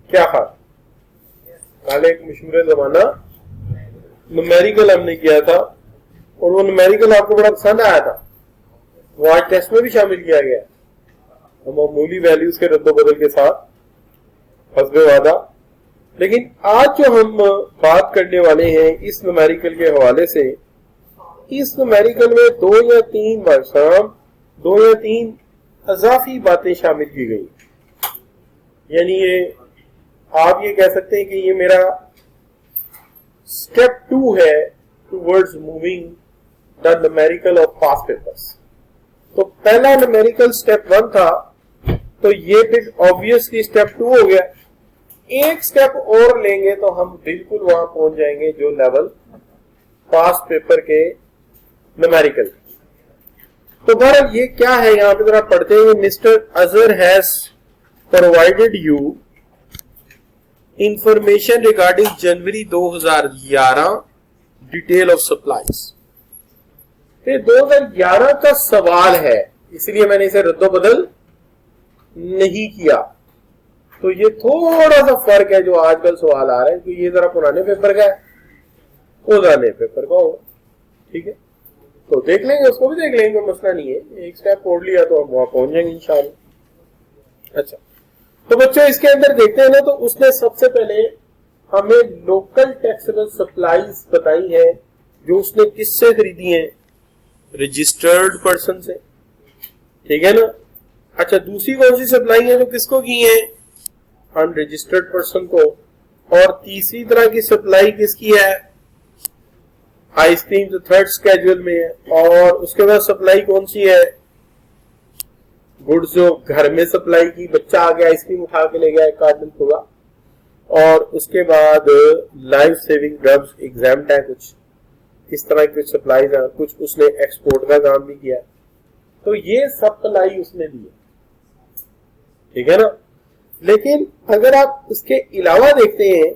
क्या था? पहले एक मशहूर जमाना न्यूमेरिकल हमने किया था और वो न्यूमेरिकल आपको बड़ा पसंद आया था, वो आज टेस्ट में भी शामिल किया गया है मामूली वैल्यूज के रद्दोबदल के साथ हस्बे वादा। लेकिन आज जो हम बात करने वाले हैं इस न्यूमेरिकल के हवाले से, इस न्यूमेरिकल में 2 या 3 वर्षम 2 या 3 अजाफी बातें शामिल की गई। यानी ये आप ये कह सकते हैं कि ये मेरा स्टेप 2 है towards moving the numerical of past papers. तो पहला न्यूमेरिकल स्टेप 1 था, तो ये फिर ऑब्वियसली स्टेप 2 हो गया। एक स्टेप और लेंगे तो हम बिल्कुल वहां पहुंच जाएंगे जो लेवल पास्ट पेपर के न्यूमेरिकल। तो बहरहाल ये क्या है, यहां पे जरा पढ़ते हैं। Mister Azhar has provided you information regarding January 2011 detail of supplies. फिर 2011 का सवाल है, इसलिए मैंने इसे रद्दोबदल नहीं किया। तो ये थोड़ा सा फर्क है जो आजकल सवाल आ रहा है, कि ये जरा पुराने पेपर का है, पुराने पेपर का होगा। ठीक है, तो देख लेंगे, उसको भी देख लेंगे, मसला नहीं है। एक स्टेप छोड़ लिया तो हम वहां पहुंच जाएंगे इंशाल्लाह। अच्छा, तो बच्चों इसके अंदर देखते हैं ना, तो उसने सबसे पहले हमें लोकल टैक्सेबल सप्लाईज बताई है, जो उसने किससे खरीदी है? रजिस्टर्ड पर्सन से। ठीक है ना। अच्छा, दूसरी कौन सी सप्लाई है जो किसको की है? अनरजिस्टर्ड पर्सन को। और तीसरी तरह की सप्लाई किसकी है? आइसक्रीम जो थर्ड स्केड्यूल में है। और उसके बाद सप्लाई कौन सी है? गुड्स जो घर में सप्लाई की, बच्चा आ गया आइसक्रीम उठा के ले गया, एक कार्टन होगा। और उसके बाद लाइफ सेविंग ड्रग्स एग्जाम्प्ट है, कुछ इस तरह की सप्लाईज है। कुछ उसने एक्सपोर्ट का काम भी किया। तो ये सप्लाई उसने दी है। ठीक है ना। लेकिन अगर आप इसके अलावा देखते हैं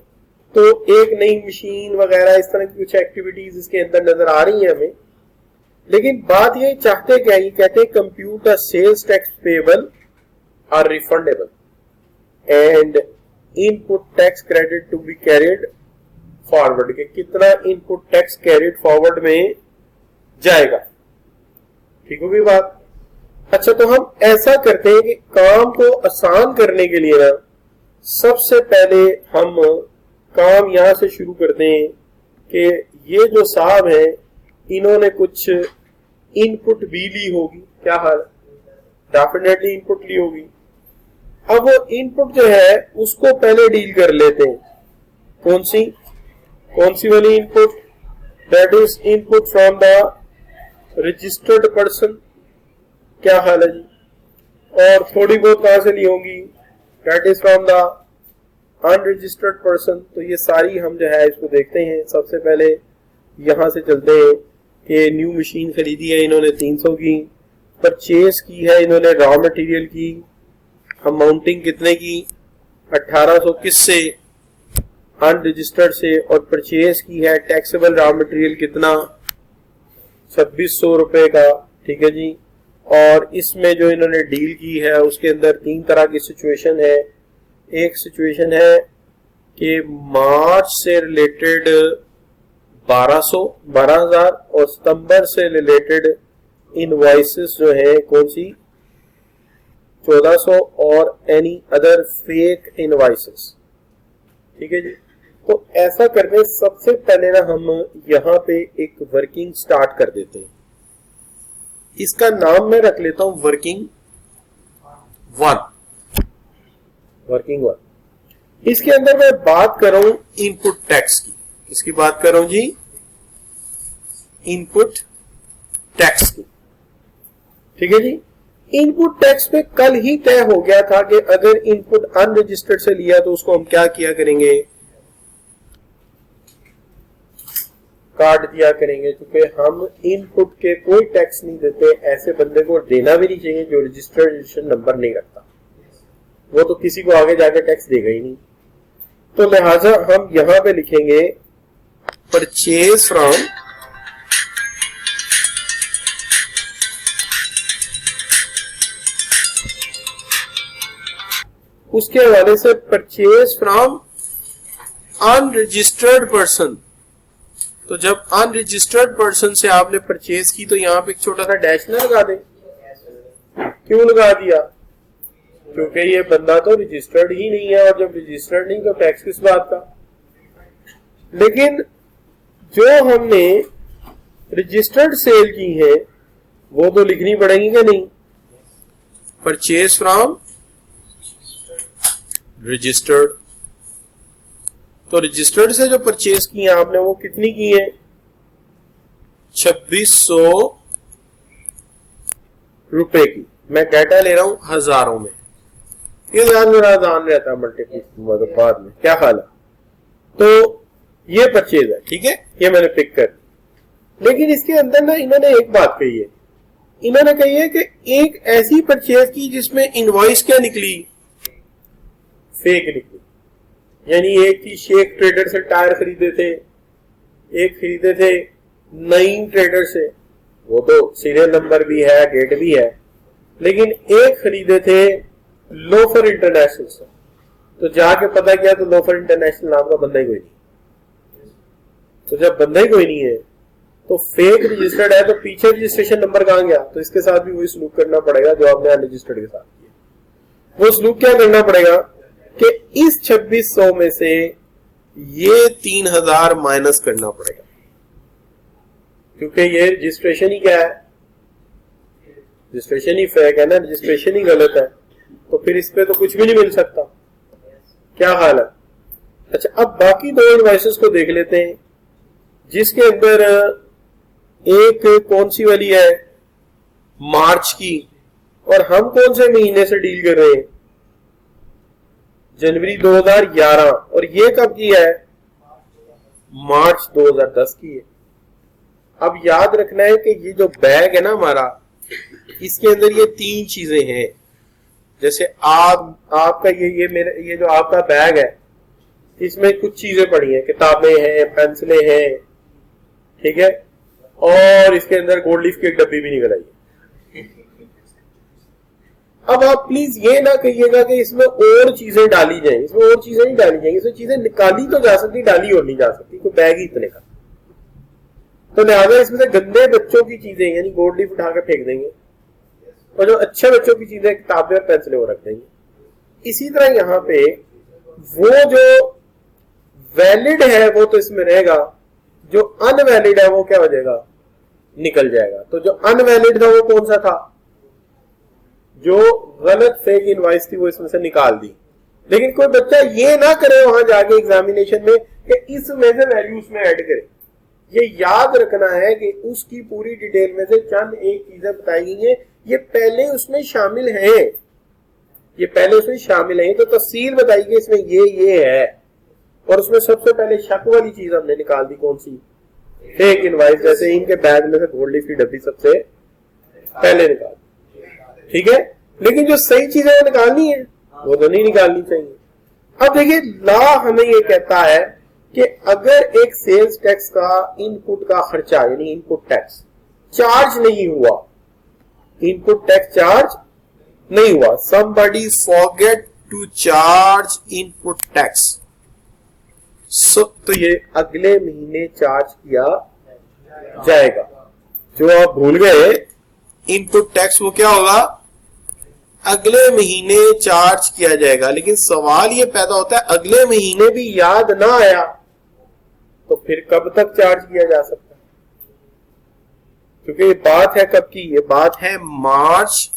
तो एक नई मशीन वगैरह इस तरह की कुछ एक्टिविटीज इसके अंदर नजर आ रही है हमें। लेकिन बात ये चाहते क्या, ये कहते हैं compute a sales tax payable or refundable and input tax credit to be carried forward, के कितना इनपुट टैक्स कैरिड फॉरवर्ड में जाएगा। ठीक होगी बात। अच्छा, तो हम ऐसा करते हैं कि काम को आसान करने के लिए ना, सबसे पहले हम काम यहां से शुरू करते हैं कि ये जो साहब हैं इन्होंने कुछ इनपुट भी ली होगी। क्या हाल? डेफिनेटली इनपुट ली होगी। अब वो इनपुट जो है उसको पहले डील कर लेते हैं। कौन सी वाली input? That is input from the registered person. क्या हाल है जी? और थोड़ी बहुत कहां से ली होंगी? That is from the unregistered person. तो ये सारी हम जो है इसको देखते हैं। सबसे पहले यहां से चलते हैं कि न्यू मशीन खरीदी है इन्होंने 300 की, परचेज की है इन्होंने रॉ मटेरियल की, अमाउंटिंग कितने की? 1800। किससे? अनरजिस्टर्ड से। और परचेज की है टैक्सेबल रॉ मटेरियल कितना? 2600 रुपए का। ठीक है जी। और इसमें जो इन्होंने डील की है उसके अंदर 3 तरह की सिचुएशन है। एक सिचुएशन है कि मार्च से रिलेटेड 12,000 और सितंबर से रिलेटेड इनवॉइसेस जो है कौन सी? 1400 और एनी अदर फेक इनवॉइसेस। ठीक है जी। तो ऐसा करने सबसे पहले ना हम यहां पे एक वर्किंग स्टार्ट कर देते हैं। इसका नाम मैं रख लेता हूं वर्किंग 1। इसके अंदर मैं बात कर रहा हूं इनपुट टैक्स की। किसकी बात कर रहा हूं जी? इनपुट टैक्स की। ठीक है जी। इनपुट टैक्स में कल ही तय हो गया था कि अगर इनपुट अनरजिस्टर्ड से लिया तो उसको हम क्या किया करेंगे? काट दिया करेंगे, क्योंकि हम इनपुट के कोई टैक्स नहीं देते। ऐसे बंदे को देना भी नहीं चाहिए जो रजिस्ट्रेशन नंबर नहीं रखता, वो तो किसी को आगे जाकर टैक्स देगा ही नहीं। तो लिहाजा हम यहां पे लिखेंगे परचेज फ्रॉम उसके हवाले से परचेज फ्रॉम अनरजिस्टर्ड पर्सन। तो जब अनरजिस्टर्ड पर्सन से आपने परचेज की तो यहां पे एक छोटा सा डैश ना लगा दें? क्यों लगा दिया? क्योंकि ये बंदा तो रजिस्टर्ड ही नहीं है, और जब रजिस्टर्ड नहीं तो टैक्स किस बात का। लेकिन जो हमने रजिस्टर्ड सेल की है वो तो लिखनी पड़ेगी कि नहीं? Purchase from registered. तो रजिस्टर्ड से जो परचेज की है आपने वो कितनी की है? 2600 रुपए की। मैं डाटा ले रहा हूं हजारों में, ये ध्यान मेरा आसान रहता है मल्टीप्लिकेशन मतलब बाद में, क्या ख्याल है? तो ये परचेज है, ठीक है, ये मैंने पिक कर। लेकिन इसके अंदर ना इन्होंने एक बात कही है, इन्होंने कही है कि एक ऐसी परचेज की जिसमें इनवॉइस क्या निकली? फेक निकली। यानी एक थी शेख ट्रेडर से टायर खरीदे थे, एक खरीदे थे नईम ट्रेडर से, वो तो सीरियल नंबर भी है, डेट भी है, लेकिन एक खरीदे थे लोफर इंटरनेशनल से। तो जाके पता किया तो लोफर इंटरनेशनल नाम का बंदा ही कोई नहीं। तो जब बंदा ही कोई नहीं है तो फेक रजिस्टर्ड है, तो पीछे रजिस्ट्रेशन नंबर कहां गया? तो इसके साथ भी वही सलूक करना पड़ेगा जो आपने अनरजिस्टर्ड के साथ किया। वो सलूक क्या करना पड़ेगा कि इस 2600 में से ये 3000 माइनस करना पड़ेगा, क्योंकि ये रजिस्ट्रेशन ही क्या है? रजिस्ट्रेशन ही फेक है ना, रजिस्ट्रेशन ही गलत है, तो फिर इस पे तो कुछ भी नहीं मिल सकता। क्या हाल है? अच्छा, अब बाकी दो इनवॉइसेस को देख लेते हैं, जिसके अंदर एक कौन सी वाली है? मार्च की, और हम कौन से महीने से डील कर रहे हैं? जनवरी 2011, और ये कब की है? मार्च 2010 की है। अब याद रखना है कि ये जो बैग है ना हमारा, इसके अंदर ये तीन चीजें हैं। जैसे आपका ये मेरा ये जो आपका बैग है, इसमें कुछ चीजें पड़ी हैं, किताबें हैं, पेंसिलें हैं, ठीक है, और इसके अंदर गोल्ड लीफ की एक डब्बी भी निकल आई है। अब आप प्लीज ये ना कहिएगा कि इसमें और चीजें डाली जाएं, इसमें और चीजें नहीं डाली जाएंगी, इसमें चीजें निकाली तो जा सकती, डाली और नहीं जा सकती, तो बैग ही इतने का। तो लिहाजा इसमें से गंदे बच्चों की चीजें यानी गोल्ड लीफ उठा के फेंक देंगे, और जो अच्छे बच्चों की चीजें किताबें और पेंसिलें वो रख देंगे। इसी तरह यहाँ पे वो जो वैलिड है वो तो इसमें रहेगा, जो अनवैलिड है वो क्या हो जाएगा? निकल जाएगा। तो जो अनवैलिड था वो कौन सा था? जो गलत फेक इनवॉइस थी वो इसमें से निकाल दी। लेकिन कोई बच्चा ये ना करे वहां जाके एग्जामिनेशन में कि इसमें से वैल्यू उसमें ऐड करे। ये याद रखना है कि उसकी पूरी डिटेल में से चंद एक चीजें बताई गई हैं, ये पहले उसमें शामिल है, ये पहले उसमें शामिल है, तो तफसील बताई गई इसमें ये है, और उसमें सबसे पहले शक वाली चीज हमने निकाल दी, कौन सी? Fake invoice. जैसे इनके बैग में से गोल्ड लीफ की डब्बी सबसे पहले निकाल, ठीक है। लेकिन जो सही चीजें निकालनी है वो तो नहीं निकालनी चाहिए। अब देखिए, लॉ हमें ये कहता है कि अगर एक सेल्स टैक्स का इनपुट का खर्चा यानी इनपुट टैक्स चार्ज नहीं हुआ, इनपुट टैक्स चार्ज नहीं हुआ, somebody forget to charge input tax, तो ये अगले महीने चार्ज किया जाएगा। जो आप भूल गए इनपुट टैक्स वो क्या होगा? अगले महीने चार्ज किया जाएगा। लेकिन सवाल ये पैदा होता है, अगले महीने भी याद ना आया तो फिर कब तक चार्ज किया जा सकता है? क्योंकि ये बात है कब की? ये बात है मार्च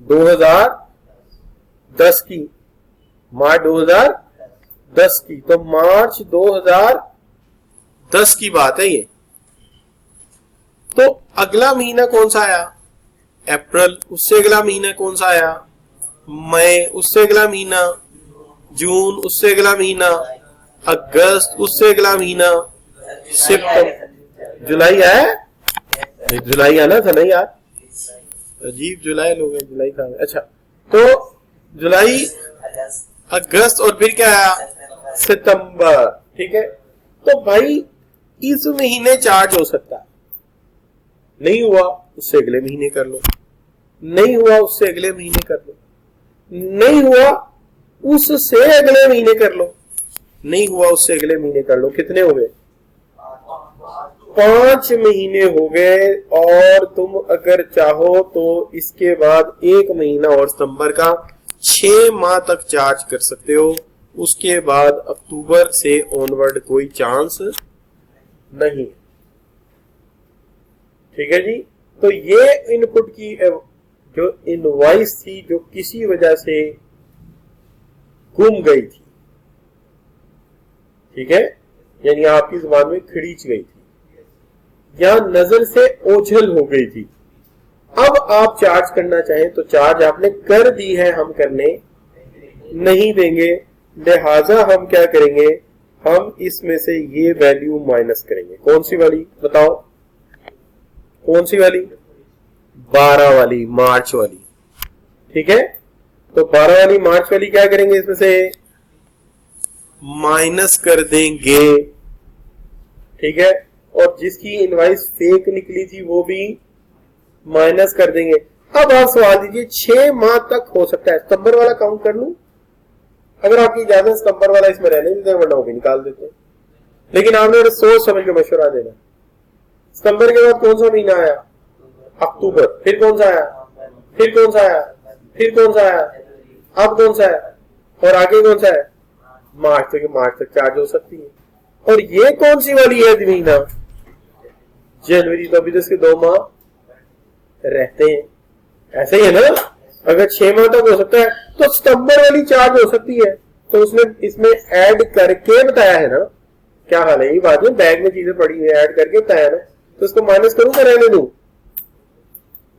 2010 की, मार्च 2010 की। तो मार्च 2010 की बात है ये। तो अगला महीना कौन सा आया? अप्रैल। उससे अगला महीना कौन सा आया? मई। उससे अगला महीना जून। उससे अगला महीना अगस्त। उससे अगला महीना सितंबर। जुलाई आया? जुलाई आना था नहीं यार, अजीब जुलाई लोग हैं, जुलाई था। अच्छा, तो जुलाई, अगस्त और फिर क्या आया? सितंबर, ठीक है। तो भाई इस महीने चार्ज हो सकता है, नहीं हुआ उससे अगले महीने कर लो, नहीं हुआ उससे अगले महीने कर लो। नहीं हुआ उससे अगले महीने कर लो, नहीं हुआ उससे अगले महीने कर लो। कितने हो गए? 5 महीने हो गए। और तुम अगर चाहो तो इसके बाद 1 महीना और सितंबर का 6 माह तक चार्ज कर सकते हो। उसके बाद अक्टूबर से ऑनवर्ड कोई चांस नहीं। ठीक है जी। तो ये इनपुट की जो इनवॉइस थी जो किसी वजह से गुम गई थी, ठीक है, यानी आपकी जुबान में खींच गई थी या नजर से ओझल हो गई थी, अब आप चार्ज करना चाहें तो चार्ज आपने कर दी है, हम करने नहीं देंगे। लिहाजा हम क्या करेंगे, हम इसमें से ये वैल्यू माइनस करेंगे। कौन सी वाली बताओ? कौन सी वाली? 12 वाली, मार्च वाली। ठीक है, तो 12 वाली मार्च वाली क्या करेंगे, इसमें से माइनस कर देंगे। ठीक है, और जिसकी इनवाइस फेक निकली थी वो भी माइनस कर देंगे। अब आप सवाल दीजिए 6 माह तक हो सकता है, सितंबर वाला काउंट कर लूं? अगर आपकी इजाजत सितंबर वाला इसमें रहने देते, वरना वो भी निकाल देते। लेकिन आपने सोच समझ के मशवरा देना। सितंबर के बाद कौन सा महीना आया? अक्टूबर। फिर कौन सा आया? फिर कौन सा आया? फिर कौन सा आया? अब कौन सा है? और आगे कौन सा है? मार्च। तो मार्च तक चार्ज हो सकती है। और ये कौन सी वाली है महीना? जनवरी। तो अभी तो इसके 2 माह रहते हैं, ऐसे ही है ना। अगर 6 माह तक हो सकता है तो सितंबर वाली चार्ज हो सकती है। तो उसने इसमें ऐड करके बताया है ना। क्या हाल है? ये बात में बैग में चीजें पड़ी हुई, ऐड करके बताया ना। तो इसको माइनस करूं क्या रहने दूं?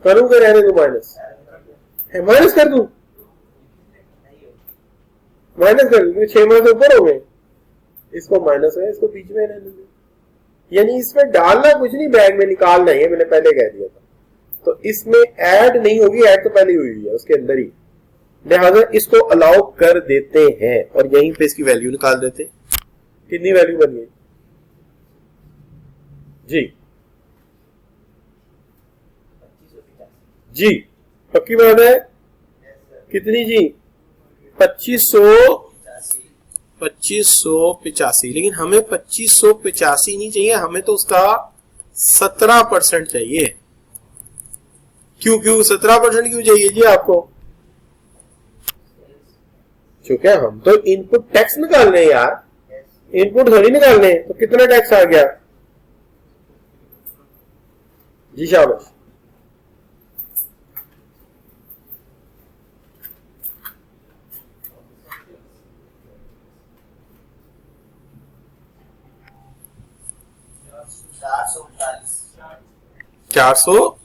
करूं क्या रहने दूं? माइनस कर दूं? माइनस कर दूं। 6 माह से ऊपर हो गए, इसको माइनस है, इसको बीच में रहने दूं। यानी इसमें डालना कुछ नहीं, बैग में निकालना ही है, मैंने पहले कह दिया था। तो इसमें ऐड नहीं होगी, ऐड तो पहले हुई है उसके अंदर ही, लिहाजा इसको अलाउ कर देते हैं और यहीं पे इसकी वैल्यू निकाल देते। कितनी वैल्यू बन गई जी? जी पक्की बात है? कितनी जी? 2585। लेकिन हमें 2585 नहीं चाहिए, हमें तो उसका 17% चाहिए। क्यों 17% क्यों चाहिए जी आपको? क्योंकि हम तो इनपुट टैक्स निकाल रहे हैं यार, इनपुट थोड़ी निकाल रहे हैं। तो कितना टैक्स आ गया जी? शाबाश। चार सौ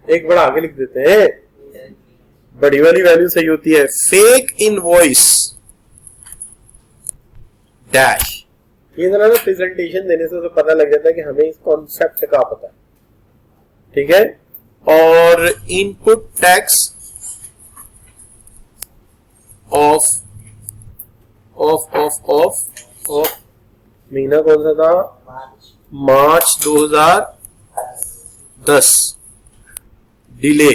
एक बड़ा आगे लिख देते हैं, बड़ी वाली वैल्यू सही होती है। Fake invoice dash. ये जरा ना प्रेजेंटेशन देने से तो पता लग जाता है कि हमें इस कॉन्सेप्ट का पता है। ठीक है, और इनपुट टैक्स ऑफ महीना कौन सा था? मार्च 2010। डिले,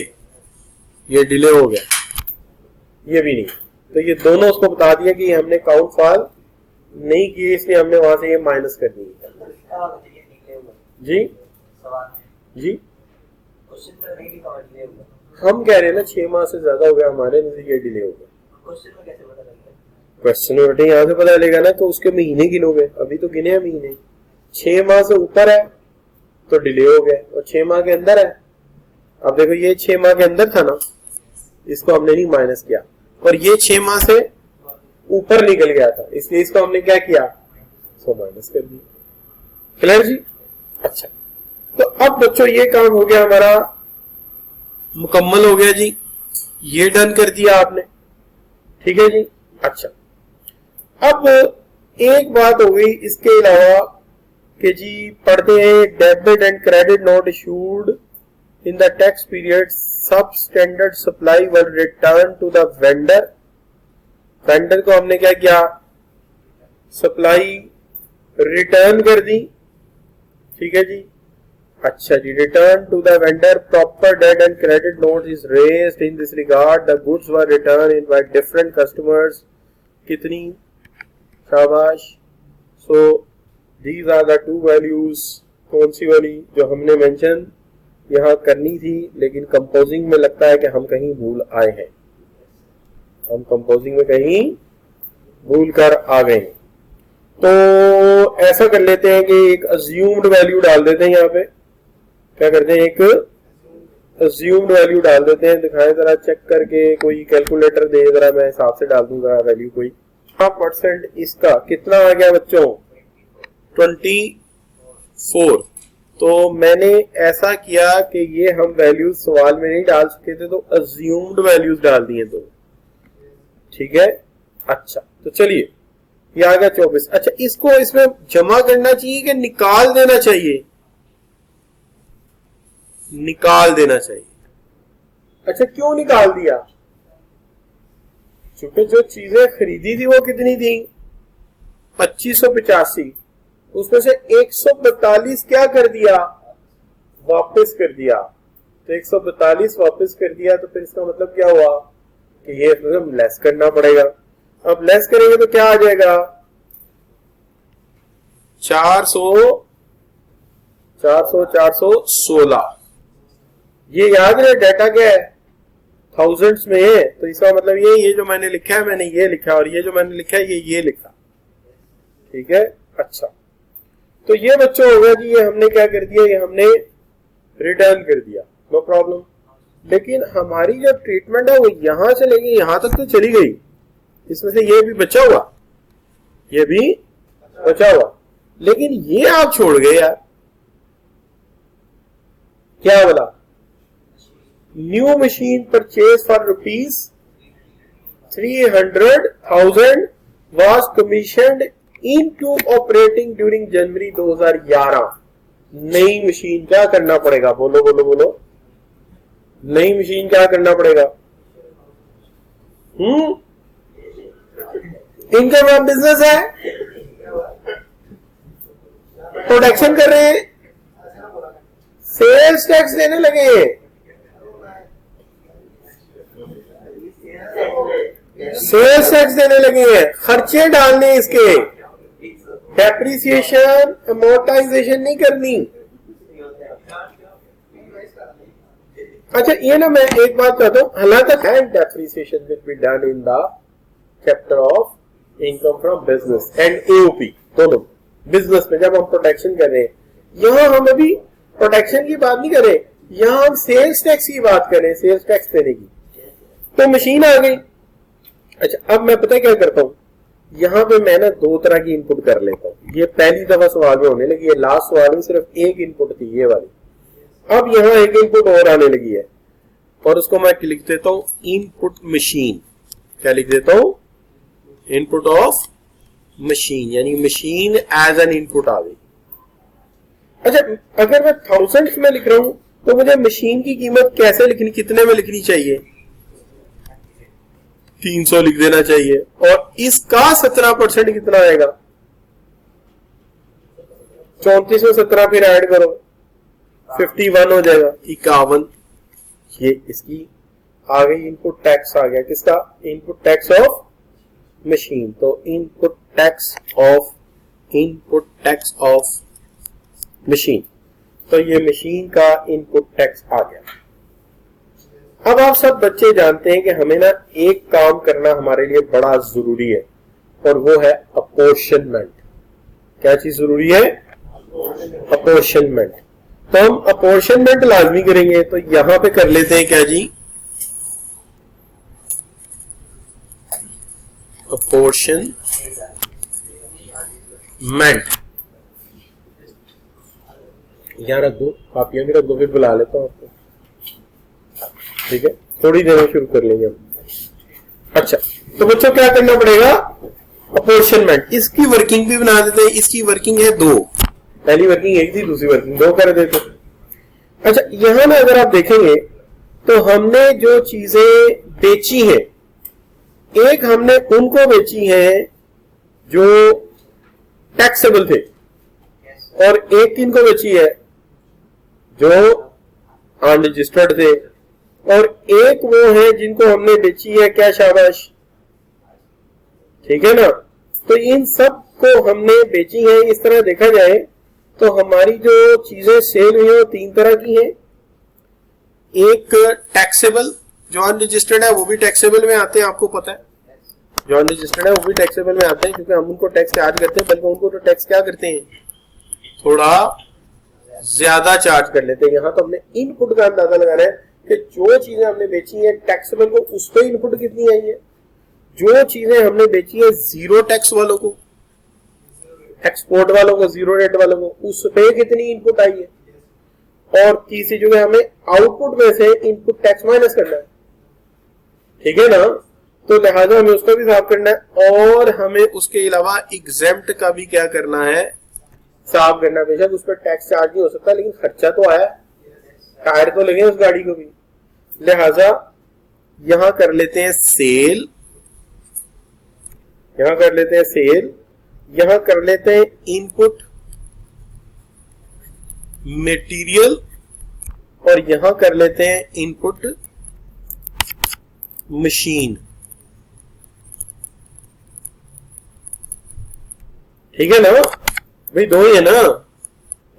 ये डिले हो गया, ये भी नहीं। तो ये दोनों उसको बता दिया कि हमने काउंट फाल नहीं किए, इसलिए हमने वहां से ये माइनस कर दी। जी जी हम कह रहे हैं ना 6 माह से ज्यादा हो गया हमारे, ये डिले हो गया। क्वेश्चन में यहाँ से पता चलेगा ना, तो उसके महीने गिनोगे, अभी तो गिने हैं महीने। 6 माह से ऊपर है तो डिले हो गया, और 6 माह के अंदर है। अब देखो ये 6 माह के अंदर था ना, इसको हमने नहीं माइनस किया, और ये 6 माह से ऊपर निकल गया था, इसलिए इसको हमने क्या किया? इसको माइनस कर दिया। क्लियर जी? अच्छा, तो अब बच्चों ये काम हो गया हमारा, मुकम्मल हो गया जी। ये डन कर दिया आपने, ठीक है जी। अच्छा, अब एक बात हो गई इसके अलावा कि जी पढ़ते हैं, debit and credit note issued in the tax period, substandard supply were return to the vendor. Vendor को हमने क्या किया? सप्लाई रिटर्न कर दी, ठीक है जी। अच्छा जी, return to the vendor proper date and credit note is raised in this regard, the goods were return in by different customers. कितनी शाबाश। So these are the two values. कौन सी वाली जो हमने मेंशन यहाँ करनी थी, लेकिन कंपोजिंग में लगता है कि हम कहीं भूल आए हैं, हम कंपोजिंग में कहीं भूल कर आ गए। तो ऐसा कर लेते हैं कि एक अज्यूम्ड वैल्यू डाल देते हैं। यहाँ पे क्या करते हैं, एक अज्यूम्ड वैल्यू डाल देते हैं। दिखाएं जरा चेक करके, कोई कैलकुलेटर दे जरा, मैं हिसाब से डाल दूं जरा वैल्यू कोई। परसेंट इसका कितना आ गया बच्चों, 24। तो मैंने ऐसा किया कि ये हम वैल्यूज सवाल में नहीं डाल सके थे, तो अज्यूम्ड वैल्यूज डाल दिए दो। ठीक है, अच्छा तो चलिए ये आ गया 24। अच्छा, इसको इसमें जमा करना चाहिए कि निकाल देना चाहिए? निकाल देना चाहिए। अच्छा, क्यों निकाल दिया? क्योंकि जो चीजें खरीदी थी वो कितनी थी, 2585, उसमें से 142 क्या कर दिया, वापस कर दिया। तो 142 वापस कर दिया, तो फिर इसका मतलब क्या हुआ कि ये मतलब लेस करना पड़ेगा। अब लेस करेंगे तो क्या आ जाएगा, 416। ये याद है डाटा क्या है, थाउजेंड्स में है। तो इसका मतलब ये जो मैंने लिखा है, मैंने ये लिखा, और ये जो मैंने लिखा है ये लिखा। ठीक है, अच्छा तो ये बच्चों हो गया कि ये हमने क्या कर दिया, ये हमने रिटर्न कर दिया, नो प्रॉब्लम। लेकिन हमारी जो ट्रीटमेंट है वो यहां से लेके यहां तक तो चली गई, इसमें से ये भी बचा हुआ, ये भी बचा हुआ, लेकिन ये आप छोड़ गए यार। क्या बोला, new machine purchase for ₹300,000 was commissioned into operating during जनवरी 2011। नई मशीन क्या करना पड़ेगा, बोलो बोलो बोलो, नई मशीन क्या करना पड़ेगा? इनकम ऑफ बिजनेस है, प्रोडक्शन कर रहे हैं, सेल्स टैक्स देने लगे हैं, सेल्स टैक्स देने लगे हैं, खर्चे डालने इसके, डेप्रिसिएशन अमोर्टाइजेशन नहीं करनी। अच्छा ये ना मैं एक बात कहता हूं, हालांकि depreciation will be done in the chapter of income from business and AOP, दोनों बिजनेस में जब हम प्रोटेक्शन कर रहे हैं। यहां हम अभी प्रोटेक्शन की बात नहीं कर रहे, यहां हम सेल्स टैक्स की बात कर रहे हैं, सेल्स टैक्स देने की। तो मशीन आ गई। अच्छा अब मैं पता क्या करता हूं, यहां पे मैं ना दो तरह की इनपुट कर लेता हूं। ये पहली दफा सवाल में होने लगी है, लास्ट सवाल में सिर्फ एक इनपुट थी ये वाली, अब यहां एक इनपुट और आने लगी है, और उसको मैं लिख देता हूं इनपुट मशीन। क्या लिख देता हूं, इनपुट ऑफ मशीन, यानी मशीन एज एन इनपुट आ गई। अच्छा अगर मैं थाउजेंड्स में लिख रहा हूं तो मुझे मशीन की कीमत कैसे लिखनी, कितने में लिखनी चाहिए, 300 लिख देना चाहिए। और इसका 17% कितना आएगा, 34 में 17 फिर ऐड करो, 51 हो जाएगा, 51। ये इसकी आ गई, इनपुट टैक्स आ गया, किसका, इनपुट टैक्स ऑफ मशीन। तो इनपुट टैक्स ऑफ मशीन, तो ये मशीन का इनपुट टैक्स आ गया। अब आप सब बच्चे जानते हैं कि हमें ना एक काम करना हमारे लिए बड़ा जरूरी है, और वो है अपोर्शनमेंट। क्या चीज जरूरी है, अपोर्शनमेंट। तो हम अपोर्शनमेंट लाजमी करेंगे, तो यहां पे कर लेते हैं क्या जी, अपोर्शनमेंट। यहां रख दो, कॉपियां भी रख दो, फिर बुला लेता हूं आपको। ठीक है, थोड़ी देर में शुरू कर लेंगे हम। अच्छा तो बच्चों क्या करना पड़ेगा, अपोर्शनमेंट। इसकी वर्किंग भी बना देते हैं, इसकी वर्किंग है 2, पहली वर्किंग एक थी, दूसरी वर्किंग 2 कर देते। अच्छा यहां ना अगर आप देखेंगे तो हमने जो चीजें बेची हैं, एक हमने उनको बेची हैं जो टैक्सेबल थे, और एक किनको बेची है जो अनरजिस्टर्ड थे, और एक वो है जिनको हमने बेची है क्या शाबाश, ठीक है ना। तो इन सब को हमने बेची है। इस तरह देखा जाए तो हमारी जो चीजें सेल हुई है वो तीन तरह की हैं। एक टैक्सेबल, जो अनरजिस्टर्ड है वो भी टैक्सेबल में आते हैं, आपको पता है जो अनरजिस्टर्ड है वो भी टैक्सेबल में आते हैं, क्योंकि हम उनको टैक्स चार्ज करते हैं, बल्कि उनको तो टैक्स क्या करते हैं, थोड़ा ज्यादा चार्ज कर लेते हैं। यहाँ तो हमने इनपुट का अंदाजा लगाना है कि जो चीजें हमने बेची है टैक्सेबल को, उस पर इनपुट कितनी आई है। जो चीजें हमने बेची है जीरो टैक्स वालों को, एक्सपोर्ट वालों को, जीरो रेट वालों को, उस पे कितनी इनपुट आई है। और तीसरी जो है हमें आउटपुट में से इनपुट टैक्स माइनस करना है, ठीक है ना। तो लिहाजा हमें उसका भी हिसाब करना है, और हमें उसके अलावा एग्जेम्प्ट का भी क्या करना है, हिसाब करना है। बेशक उस पर टैक्स चार्ज नहीं हो सकता, लेकिन खर्चा तो आया, टायर तो लगे उस गाड़ी को भी। लिहाजा यहां कर लेते हैं सेल, यहां कर लेते हैं सेल, यहां कर लेते हैं इनपुट मटेरियल, और यहां कर लेते हैं इनपुट मशीन, ठीक है ना भाई। दो ही है ना,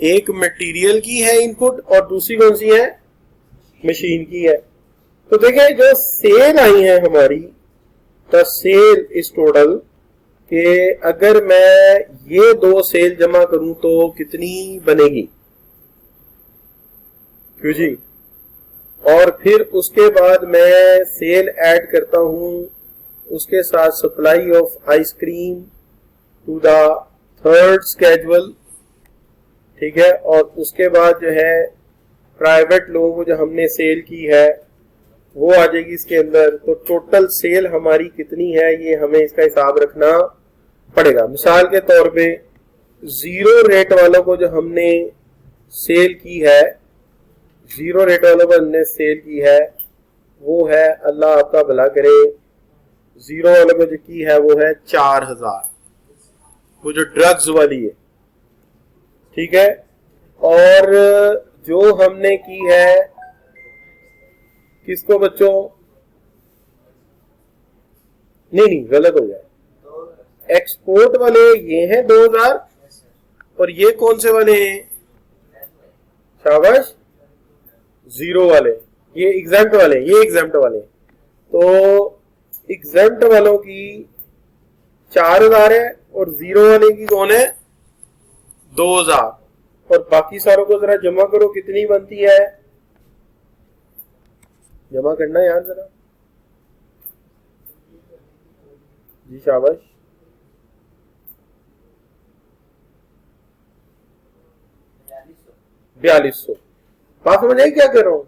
एक मटेरियल की है इनपुट और दूसरी कौन सी है, मशीन की है। तो देखिए जो सेल आई है हमारी, द सेल इज टोटल, कि अगर मैं ये दो सेल जमा करूं तो कितनी बनेगी, क्यों जी। और फिर उसके बाद मैं सेल ऐड करता हूं उसके साथ supply of ice cream to the third schedule, ठीक है। और उसके बाद जो है प्राइवेट लोगों को जो हमने सेल की है वो आ जाएगी इसके अंदर। तो टोटल सेल हमारी कितनी है ये हमें इसका हिसाब रखना पड़ेगा। मिसाल के तौर पे जीरो रेट वालों को जो हमने सेल की है, जीरो रेट वालों को हमने सेल की है वो है, अल्लाह आपका भला करे, जीरो वालों को जो की है वो है 4000, वो जो ड्रग्स वाली है, ठीक है। और जो हमने की है किसको बच्चों, नहीं गलत हो गया, एक्सपोर्ट वाले ये हैं 2000, और ये कौन से वाले हैं, शाबाश, जीरो वाले, ये एग्जाम्प्ट वाले, ये एग्जाम्प्ट वाले। तो एग्जाम्प्ट वालों की 4000 है और जीरो वाले की कौन है 2000, और बाकी सारों को जरा जमा करो कितनी बनती है, जमा करना यार जरा जी, शाबाश। 4200। बात समझ आई क्या कर रहा हूं,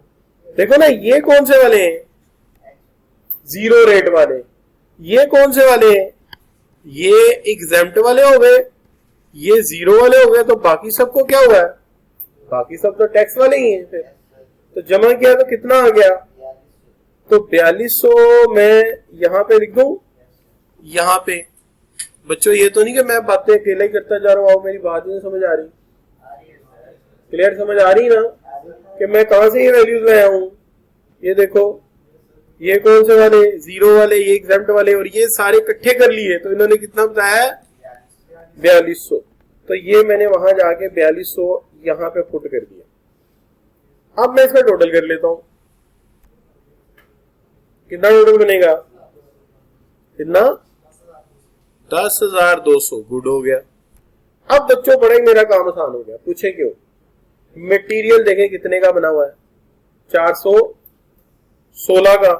देखो ना, ये कौन से वाले हैं, जीरो रेट वाले, ये कौन से वाले हैं, ये एग्जेम्प्ट वाले हो गए, ये जीरो वाले हो गए, तो बाकी सबको क्या हुआ है, बाकी सब तो टैक्स वाले ही हैं। फिर तो जमा किया तो कितना आ गया, तो 4200 मैं यहां पे लिख दूं, यहां पे बच्चों ये तो नहीं कि मैं बातें अकेला ही करता जा रहा हूं, मेरी बात नहीं समझ आ रही, क्लियर समझ आ रही ना कि मैं कहां से ये वैल्यूज लाया हूं। ये देखो, ये कौन से वाले, जीरो वाले, ये एग्जाम्प्ट वाले, और ये सारे इकट्ठे कर लिए, तो इन्होंने कितना बताया 4200। तो ये मैंने वहां जाके 4200 यहां पे पुट कर दिया। अब मैं इसका टोटल कर लेता हूं, कितना टोटल बनेगा, कितना 10,200, गुड हो गया। अब बच्चों बड़ा ही मेरा काम आसान हो गया, पूछे क्यों। मटेरियल देखें कितने का बना हुआ है, 416 का।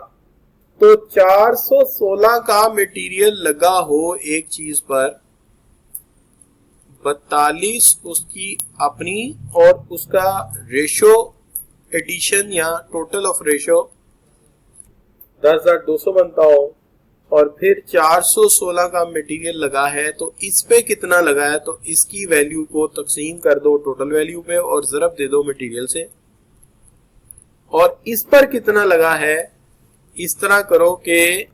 तो 416 का मटेरियल लगा हो एक चीज पर, 42 उसकी अपनी, और उसका रेशो एडिशन या टोटल ऑफ रेशो 10,200 बनता हो, और फिर 416 का मटेरियल लगा है, तो इस पे कितना लगा है, तो इसकी वैल्यू को तकसीम कर दो टोटल वैल्यू पे और ज़रब दे दो मटेरियल से। और इस पर कितना लगा है, इस तरह करो कि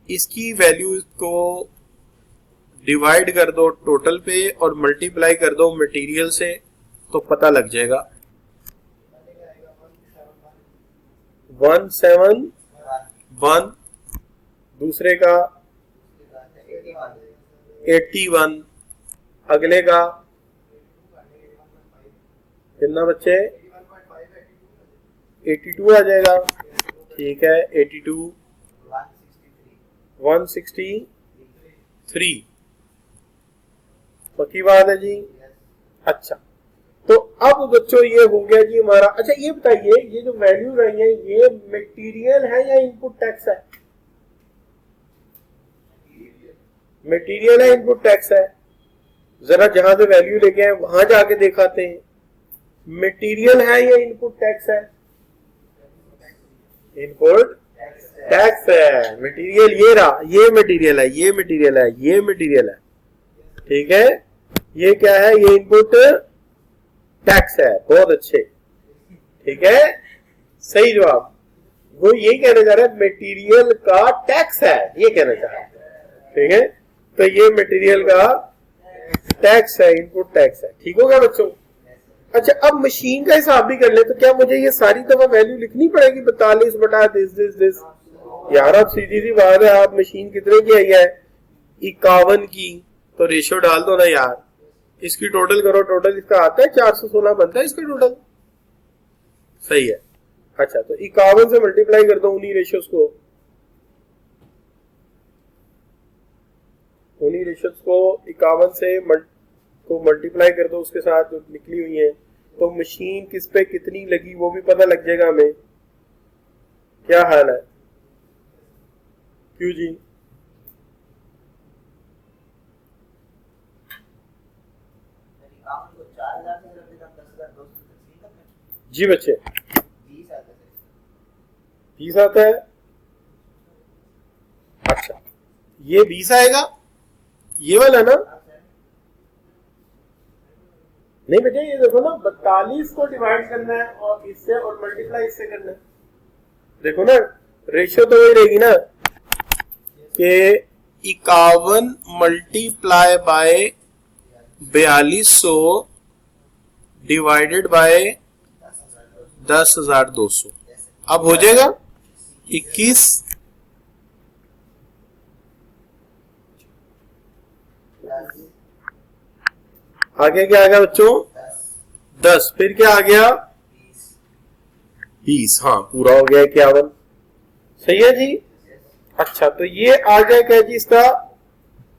इसकी वैल्यू को डिवाइड कर दो टोटल पे और मल्टीप्लाई कर दो मटेरियल से, तो पता लग जाएगा। 171, दूसरे का 81, अगले का कितना बच्चे 82 आ जाएगा। ठीक है, 82, 163, पक्की बात है जी। अच्छा, तो अब बच्चों ये हो गया जी हमारा। अच्छा ये बताइए, ये जो वैल्यूज आई है ये मटेरियल है या इनपुट टैक्स है? मटेरियल है, इनपुट टैक्स है? जरा जहां से वैल्यू लेके आए वहां जाके दिखाते हैं, मटेरियल है या इनपुट टैक्स है? इनपुट टैक्स है। मटेरियल ये रहा, ये मटेरियल है, ये मटेरियल है, ये मटेरियल है। ठीक है, ये क्या है? ये इनपुट टैक्स है। बहुत अच्छे, ठीक है, सही जवाब। वो यही कहने जा रहा है मटेरियल का टैक्स है, ये कहना चाह रहा है। ठीक है, तो ये मटेरियल का टैक्स है, इनपुट टैक्स है। ठीक हो गया बच्चों? अच्छा, अब मशीन का हिसाब भी कर ले तो क्या मुझे ये सारी दफा वैल्यू लिखनी पड़ेगी 42 बटा दिस? यार अब सीधी सी बात है, आप मशीन कितने की आई है? 51 की, तो रेशियो डाल दो ना यार। इसकी टोटल करो, टोटल इसका आता है 416 बनता है इसका टोटल। सही है। अच्छा, तो 51 से मल्टीप्लाई कर दो उन्हीं रेशियोज को, उन्हीं रेशियोज को 51 से मल्टीप्लाई कर दो उसके साथ जो निकली हुई है, तो मशीन किस पे कितनी लगी वो भी पता लग जाएगा हमें। क्या हाल है? क्यों जी? जी बच्चे, 20 आता है। अच्छा, ये 20 आएगा, ये वाला ना? नहीं बेटे, ये देखो ना, 42 को डिवाइड करना है और इससे, और मल्टीप्लाई इससे करना है। देखो ना, रेशियो तो वही रहेगी ना कि 51 मल्टीप्लाई बाय 4200 डिवाइडेड बाय 10,200। अब हो जाएगा 21। आगे क्या आ गया बच्चों? 10। फिर क्या आ गया? 20। हाँ, पूरा हो गया 51। सही है जी। अच्छा, तो ये आ गया क्या जी इसका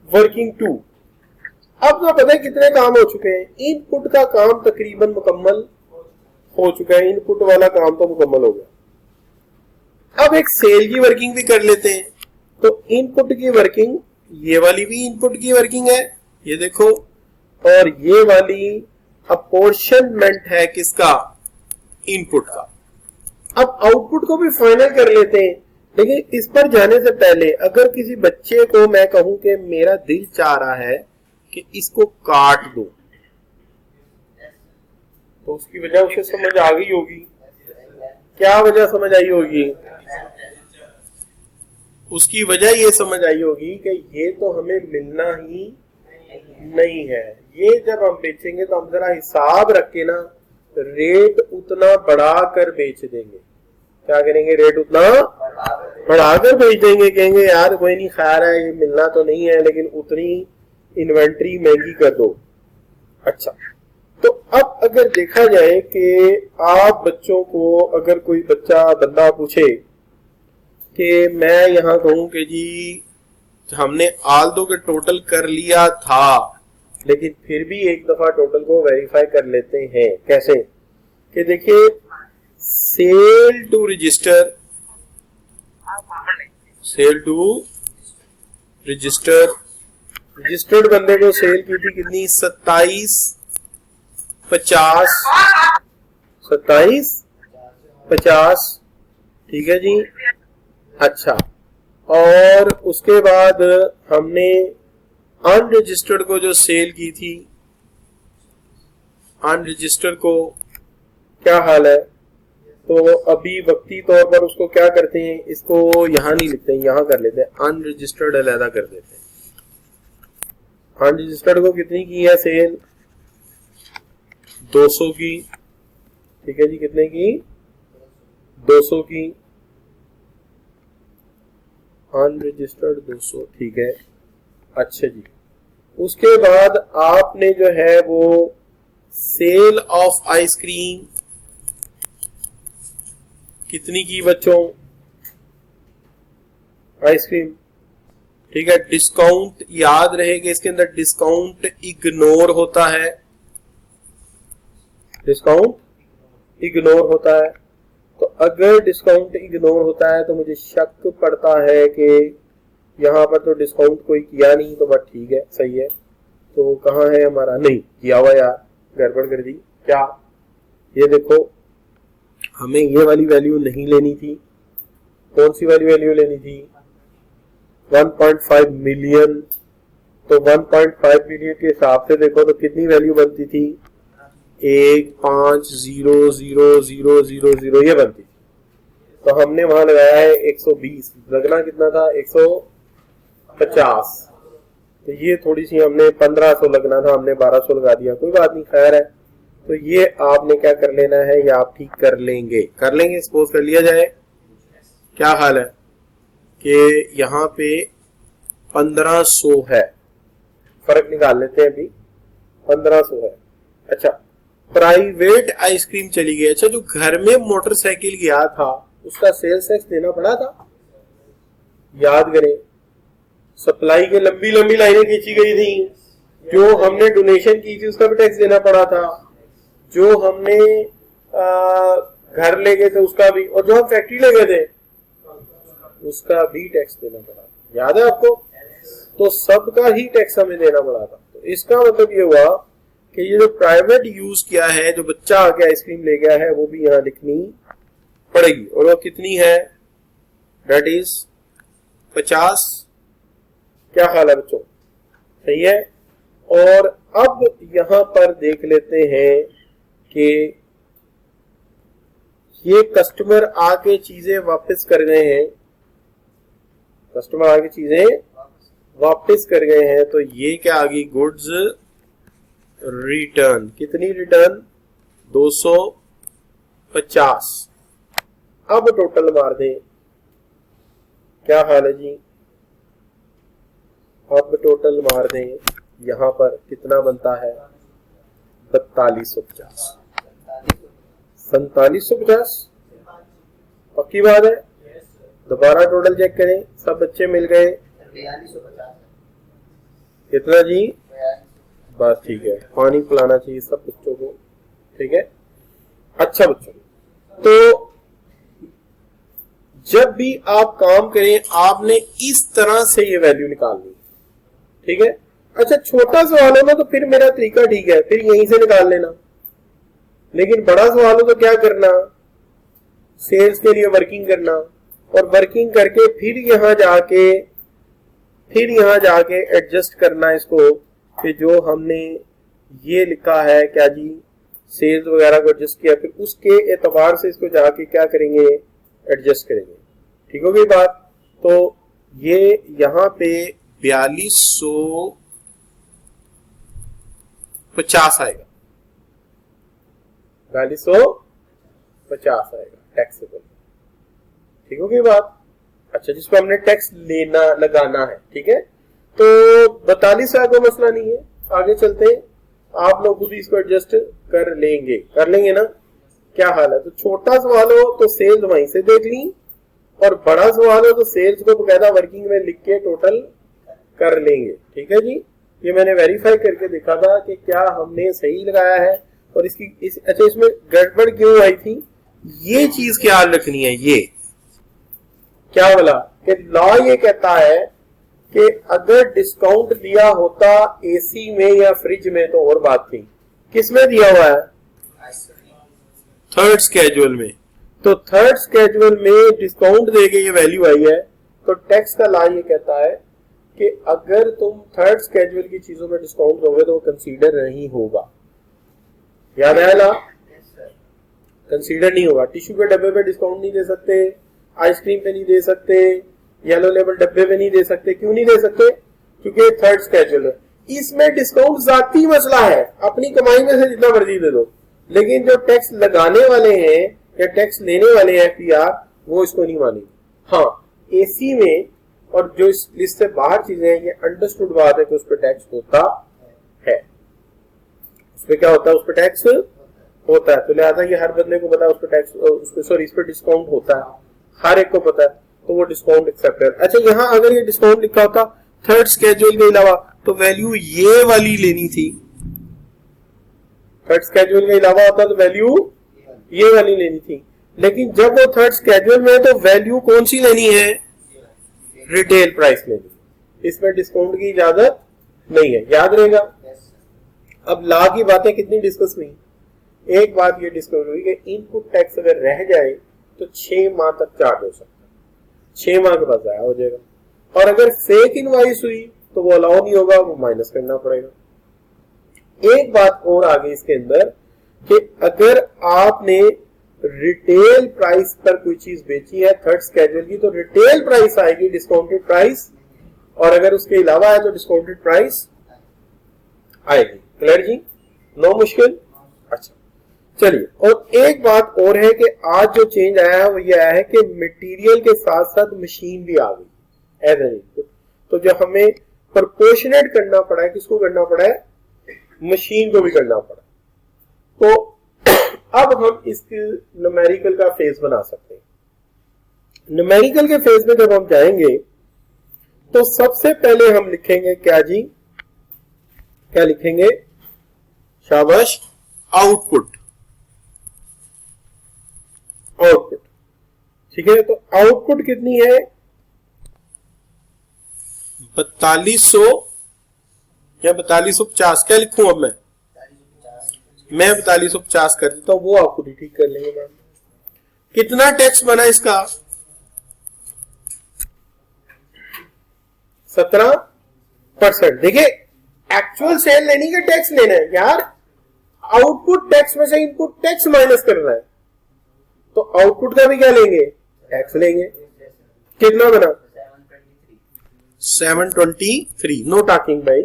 वर्किंग 2। अब तो पता है कितने काम हो चुके हैं। इनपुट का काम तकरीबन मुकम्मल हो चुका है, इनपुट वाला काम तो मुकम्मल हो गया। अब एक सेल की वर्किंग भी कर लेते हैं। तो इनपुट की वर्किंग, ये वाली भी इनपुट की वर्किंग है, ये देखो, और ये वाली अपोर्शनमेंट है किसका? इनपुट का। अब आउटपुट को भी फाइनल कर लेते हैं, लेकिन इस पर जाने से पहले अगर किसी बच्चे को मैं कहूं कि मेरा दिल चाह रहा है कि इसको काट दो, तो उसकी वजह उसे समझ आ गई होगी। क्या वजह समझ आई होगी? उसकी वजह ये समझ आई होगी कि ये तो हमें मिलना ही नहीं है। ये जब हम बेचेंगे तो हम जरा हिसाब रख के ना रेट उतना बढ़ाकर बेच देंगे। क्या करेंगे? रेट उतना बढ़ाकर बेच देंगे। कहेंगे यार कोई नहीं, खैर है, ये मिलना तो नहीं है, लेकिन उतनी इन्वेंट्री महंगी कर दो। अच्छा, तो अब अगर देखा जाए कि आप बच्चों को, अगर कोई बंदा पूछे कि मैं यहाँ कहूं कि जी हमने आल दो के टोटल कर लिया था, लेकिन फिर भी एक दफा टोटल को वेरीफाई कर लेते हैं। कैसे? कि देखिए, sale to register, sale to register, registered बंदे को सेल की थी कितनी? 2750। ठीक है जी। अच्छा, और उसके बाद हमने अनरजिस्टर्ड को जो सेल की थी, अनरजिस्टर्ड को क्या हाल है? तो अभी वक्ती तौर पर उसको क्या करते हैं, इसको यहां नहीं लिखते हैं, यहां कर लेते हैं, अनरजिस्टर्ड अलहदा कर देते हैं। अनरजिस्टर्ड को कितनी की है सेल? 200 की। ठीक है जी, कितने की? 200 की। अनरजिस्टर्ड 200, ठीक है। अच्छा जी, उसके बाद आपने जो है वो सेल ऑफ आइसक्रीम कितनी की बच्चों? आइसक्रीम, ठीक है। डिस्काउंट याद रहे कि इसके अंदर डिस्काउंट इग्नोर होता है, डिस्काउंट इग्नोर होता है। तो अगर डिस्काउंट इग्नोर होता है तो मुझे शक पड़ता है कि यहाँ पर तो डिस्काउंट कोई किया नहीं, तो बस ठीक है, सही है। तो कहाँ है हमारा? नहीं किया हुआ यार, गड़बड़ कर दी क्या? ये देखो, हमें ये वाली वैल्यू नहीं लेनी थी। कौन सी वाली वैल्यू लेनी थी? 1.5 मिलियन। तो 1.5 मिलियन के हिसाब से देखो तो कितनी वैल्यू बनती थी? 1500000 ये बनती थी। तो हमने वहां लगाया है 120, लगना कितना था? 150। तो ये थोड़ी सी हमने 1500 लगना था, हमने 1200 लगा दिया, कोई बात नहीं, खैर है। तो ये आपने क्या कर लेना है, ये आप ठीक कर लेंगे, सपोज कर लिया जाए। क्या हाल है कि यहाँ पे 1500 है, फर्क निकाल लेते हैं अभी, 1500 है। अच्छा, प्राइवेट आइसक्रीम चली गई। अच्छा, जो घर में मोटरसाइकिल गया था उसका सेल्स टैक्स देना पड़ा था, याद करें। सप्लाई के लंबी लंबी लाइनें खींची गई थी, जो हमने डोनेशन की थी उसका भी टैक्स देना पड़ा था, जो हमने घर ले गए थे उसका भी, और जो हम फैक्ट्री ले गए थे उसका भी टैक्स देना पड़ा, याद है आपको? तो सबका ही टैक्स हमें देना पड़ा था। तो इसका मतलब ये हुआ कि ये जो प्राइवेट यूज किया है, जो बच्चा आके आइसक्रीम ले गया है, वो भी यहाँ लिखनी पड़ेगी। और वो कितनी है? That is 50। क्या ख्याल है बच्चों? सही है। और अब यहां पर देख लेते हैं कि ये कस्टमर आके चीजें वापस कर गए हैं, कस्टमर आके चीजें वापस कर गए हैं। तो ये क्या आ गई? Goods return. कितनी रिटर्न? 250। अब टोटल मार दें, क्या हाल है जी? अब टोटल मार दें, यहां पर कितना बनता है? 4250। 4750 पक्की बात है? दोबारा टोटल चेक करें, सब बच्चे मिल गए। कितना जी? बस ठीक है, पानी पिलाना चाहिए सब बच्चों को, ठीक है। अच्छा बच्चों, तो जब भी आप काम करें आपने इस तरह से ये वैल्यू निकालनी, ठीक है। अच्छा, छोटा सवाल हो ना तो फिर मेरा तरीका ठीक है, फिर यहीं से निकाल लेना। लेकिन बड़ा सवाल हो तो क्या करना? सेल्स के लिए वर्किंग करना, और वर्किंग करके फिर यहां जाके एडजस्ट करना इसको, कि जो हमने ये लिखा है क्या जी, सेल्स वगैरह को एडजस्ट किया, फिर उसके एतबार से इसको जाके क्या करेंगे? एडजस्ट करेंगे। ठीक हो गई बात? तो ये यहां पे 4250 आएगा, 4250 आएगा टैक्सेबल। ठीक हो गई बात? अच्छा, जिसको हमने टैक्स लगाना है, ठीक है। तो 42 का कोई मसला नहीं है, आगे चलते हैं, आप लोग खुद इसको एडजस्ट कर लेंगे ना? क्या हाल है? तो छोटा सवाल हो तो सेल्स वहीं से देख ली, और बड़ा सवाल हो तो सेल्स को बकायदा वर्किंग में लिख के टोटल कर लेंगे। ठीक है जी, ये मैंने वेरीफाई करके देखा था कि क्या हमने सही लगाया है, और अच्छा, इसमें गड़बड़ क्यों आई थी, ये चीज ख्याल रखनी है। ये क्या बोला कि लॉ ये कहता है कि अगर डिस्काउंट दिया होता एसी में या फ्रिज में तो और बात थी, किसमें दिया हुआ है? थर्ड स्केड्यूल में। तो थर्ड स्केड्यूल में डिस्काउंट देके ये वैल्यू आई है, तो टैक्स का लॉ ये कहता है कि अगर तुम थर्ड स्केड्यूल की चीजों में डिस्काउंट दोगे तो वो कंसीडर नहीं होगा। याद आया ला? कंसीडर नहीं होगा। टिश्यू के डब्बे पे डिस्काउंट नहीं दे सकते, आइसक्रीम पे नहीं दे सकते, येलो लेबल डब्बे पे नहीं दे सकते। क्यों नहीं दे सकते? क्योंकि थर्ड स्केड्यूल है। इसमें डिस्काउंट जाती मसला है, अपनी कमाई में से जितना मर्जी दे दो, लेकिन जो टैक्स लगाने वाले हैं या टैक्स लेने वाले हैं पीआर, वो इसको नहीं मानेंगे। हाँ, एसी में और जो इस लिस्ट से बाहर चीजें हैं ये अंडरस्टूड बात है कि उस पर टैक्स होता है, उस पर क्या होता है, उस पर टैक्स होता है। तो लिहाजा ये हर बंदे को पता है उस पर टैक्स, उस पर सॉरी इस पर डिस्काउंट होता है, हर एक को पता है, तो वो डिस्काउंट एक्सेप्ट है। अच्छा यहाँ अगर ये डिस्काउंट लिखा होता थर्ड स्केड्यूल के अलावा तो वैल्यू ये वाली लेनी थी, थर्ड स्केड्यूल के अलावा होता तो वैल्यू ये वाली लेनी थी, लेकिन जब वो थर्ड स्केड्यूल में है तो वैल्यू कौन सी लेनी है, रिटेल प्राइस लेनी है, इसमें डिस्काउंट की इजाजत नहीं है, याद रहेगा। अब ला की बातें कितनी डिस्कस हुई, एक बात ये डिस्कस हुई कि इनपुट टैक्स अगर रह जाए तो 6 माह तक चार्ज हो सकता है, 6 माह के बाद जाया हो जाएगा, और अगर फेक इनवॉइस हुई तो वो अलाउ नहीं होगा, वो माइनस करना पड़ेगा। एक बात और आगे इसके अंदर कि अगर आपने रिटेल प्राइस पर कोई चीज बेची है थर्ड स्केड्यूल की तो रिटेल प्राइस आएगी डिस्काउंटेड प्राइस, और अगर उसके अलावा है तो डिस्काउंटेड प्राइस आएगी। क्लियर जी, नो मुश्किल। अच्छा चलिए, और एक बात और है कि आज जो चेंज आया है वो ये आया है कि मटेरियल के साथ साथ मशीन भी आ गई एज एन इनपुट, तो जो हमें प्रोपोर्शनेट करना पड़ा है, किसको करना पड़ा है, मशीन को भी करना पड़ा। तो अब हम इसके न्यूमेरिकल का फेज बना सकते हैं। न्यूमेरिकल के फेज में जब हम जाएंगे तो सबसे पहले हम लिखेंगे क्या जी, क्या लिखेंगे, शाबाश, आउटपुट, आउटपुट। ठीक है, तो आउटपुट कितनी है, 4200 या 4250, क्या लिखूं अब मैं 4250 कर देता हूं, वो आप खुद ही ठीक कर लेंगे। मैम कितना टैक्स बना इसका, 17%। देखिए एक्चुअल सेल लेनी का टैक्स लेना है यार, आउटपुट टैक्स में से इनपुट टैक्स माइनस करना है, तो आउटपुट का भी क्या लेंगे, टैक्स लेंगे। कितना बना, 723, नो टॉकिंग भाई।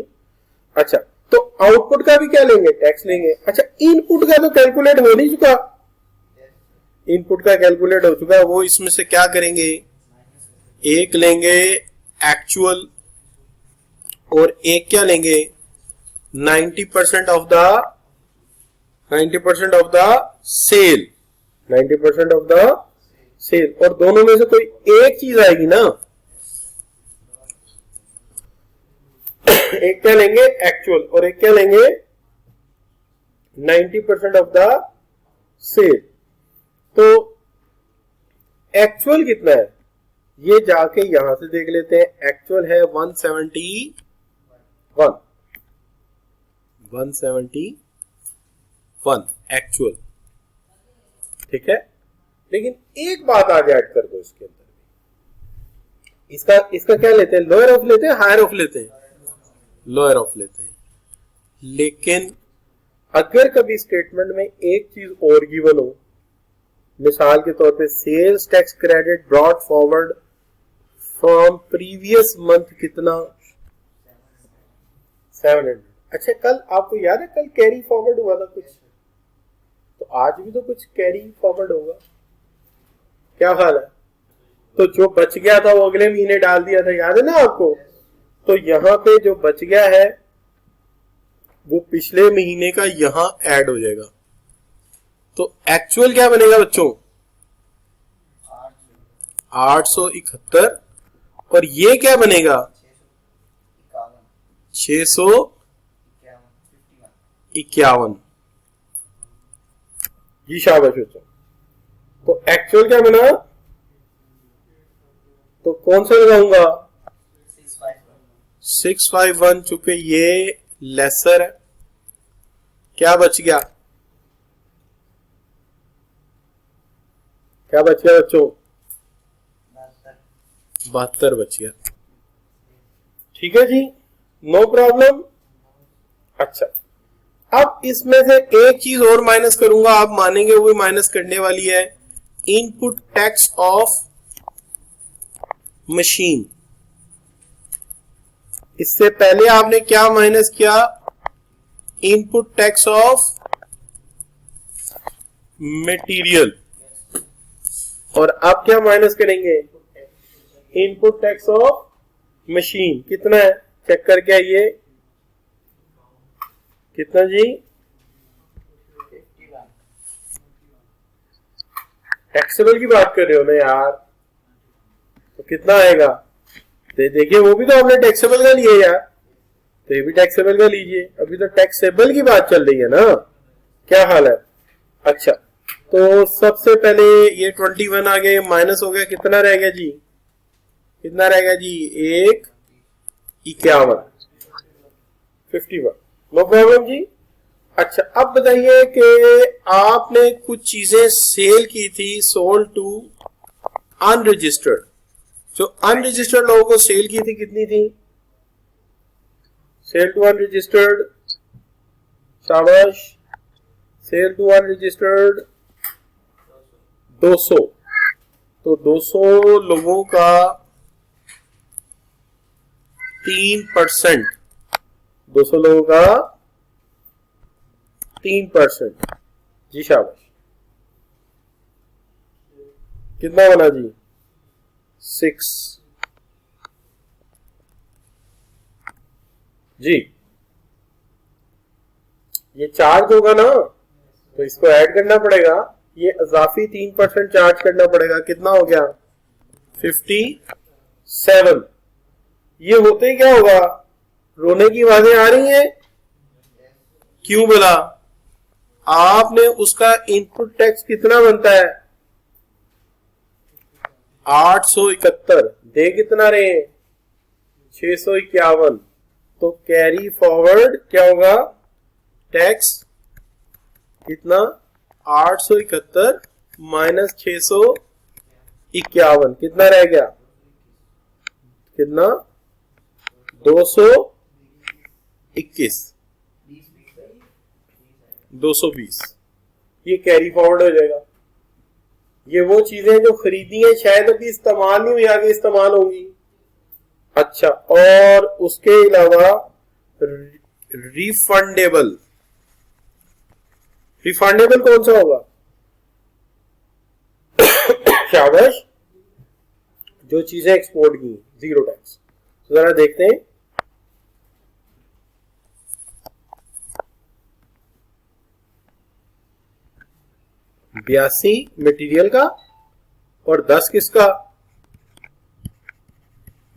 अच्छा तो आउटपुट का भी क्या लेंगे, टैक्स लेंगे। अच्छा इनपुट का तो कैलकुलेट हो नहीं चुका, इनपुट का कैलकुलेट हो चुका, वो इसमें से क्या करेंगे, एक लेंगे एक्चुअल और एक क्या लेंगे, 90% of the sale, 90% of the sale, और दोनों में से कोई एक चीज आएगी ना, एक क्या लेंगे एक्चुअल और एक क्या लेंगे 90% ऑफ द सेल। तो एक्चुअल कितना है ये जाके यहां से देख लेते हैं, एक्चुअल है 171 एक्चुअल। ठीक है, लेकिन एक बात आज ऐड कर दो इसके अंदर, इसका क्या लेते हैं, लोअर ऑफ लेते हैं, हायर ऑफ लेते हैं, लोअर ऑफ लेते हैं। लेकिन अगर कभी स्टेटमेंट में एक चीज और गिवन हो, मिसाल के तौर पे sales tax credit brought forward from previous month कितना, 700। अच्छा कल आपको याद है कल कैरी फॉरवर्ड हुआ था कुछ, तो आज भी तो कुछ कैरी फॉरवर्ड होगा, क्या हाल है। तो जो बच गया था वो अगले महीने डाल दिया था, याद है ना आपको, तो यहां पे जो बच गया है वो पिछले महीने का यहां ऐड हो जाएगा। तो एक्चुअल क्या बनेगा बच्चों, 871, और ये क्या बनेगा 651। जी शाबाश बच्चों। तो एक्चुअल क्या बना, तो कौन सा लगाऊंगा, 651, चूंकि ये लेसर है, क्या बच गया, क्या बच गया बच्चों, 72 बच गया। ठीक है जी, नो प्रॉब्लम। अच्छा अब इसमें से एक चीज और माइनस करूंगा, आप मानेंगे वो भी माइनस करने वाली है, इनपुट टैक्स ऑफ मशीन। इससे पहले आपने क्या माइनस किया, इनपुट टैक्स ऑफ मटेरियल, और अब क्या माइनस करेंगे, इनपुट टैक्स ऑफ मशीन कितना है चेक करके आइए, कितना जी? टैक्सेबल की बात कर रहे हो ना यार, तो कितना आएगा? देखिए वो भी तो हमने टैक्सेबल का लिया यार, तो ये भी टैक्सेबल का लीजिए। अभी तो टैक्सेबल की बात चल रही है ना, क्या हाल है? अच्छा, तो सबसे पहले ये 21 आ गया, माइनस हो गया, कितना रह गया जी? कितना रह गया जी? 151, 51, नो प्रॉब्लम जी। अच्छा, अब बताइए कि आपने कुछ चीजें सेल की थी, सोल्ड टू अनरजिस्टर्ड। जो अनरजिस्टर्ड लोगों को सेल की थी कितनी थी? सेल टू अनरजिस्टर्ड, शाबाश, सेल टू अनरजिस्टर्ड 200। तो 200 लोगों का 3%, 200 लोगों का 3%, जी शाबाश। कितना बना जी? 6 जी। ये चार्ज होगा ना, तो इसको ऐड करना पड़ेगा, ये इजाफी 3% चार्ज करना पड़ेगा। कितना हो गया? 57। ये होते ही क्या होगा? रोने की आवाजें आ रही हैं, क्यों बोला? आपने उसका इनपुट टैक्स कितना बनता है? 871, दे कितना रहे? 651। तो कैरी फॉरवर्ड क्या होगा? टैक्स कितना? 871 माइनस 651, कितना रह गया? कितना? 221, 220। ये कैरी फॉरवर्ड हो जाएगा। ये वो चीजें जो खरीदी है शायद अभी इस्तेमाल नहीं हुई, आगे इस्तेमाल होंगी। अच्छा, और उसके अलावा रिफंडेबल, रिफंडेबल कौन सा होगा? शाबाश, जो चीजें एक्सपोर्ट की, जीरो टैक्स। तो जरा देखते हैं, बयासी मटेरियल का और 10 किसका?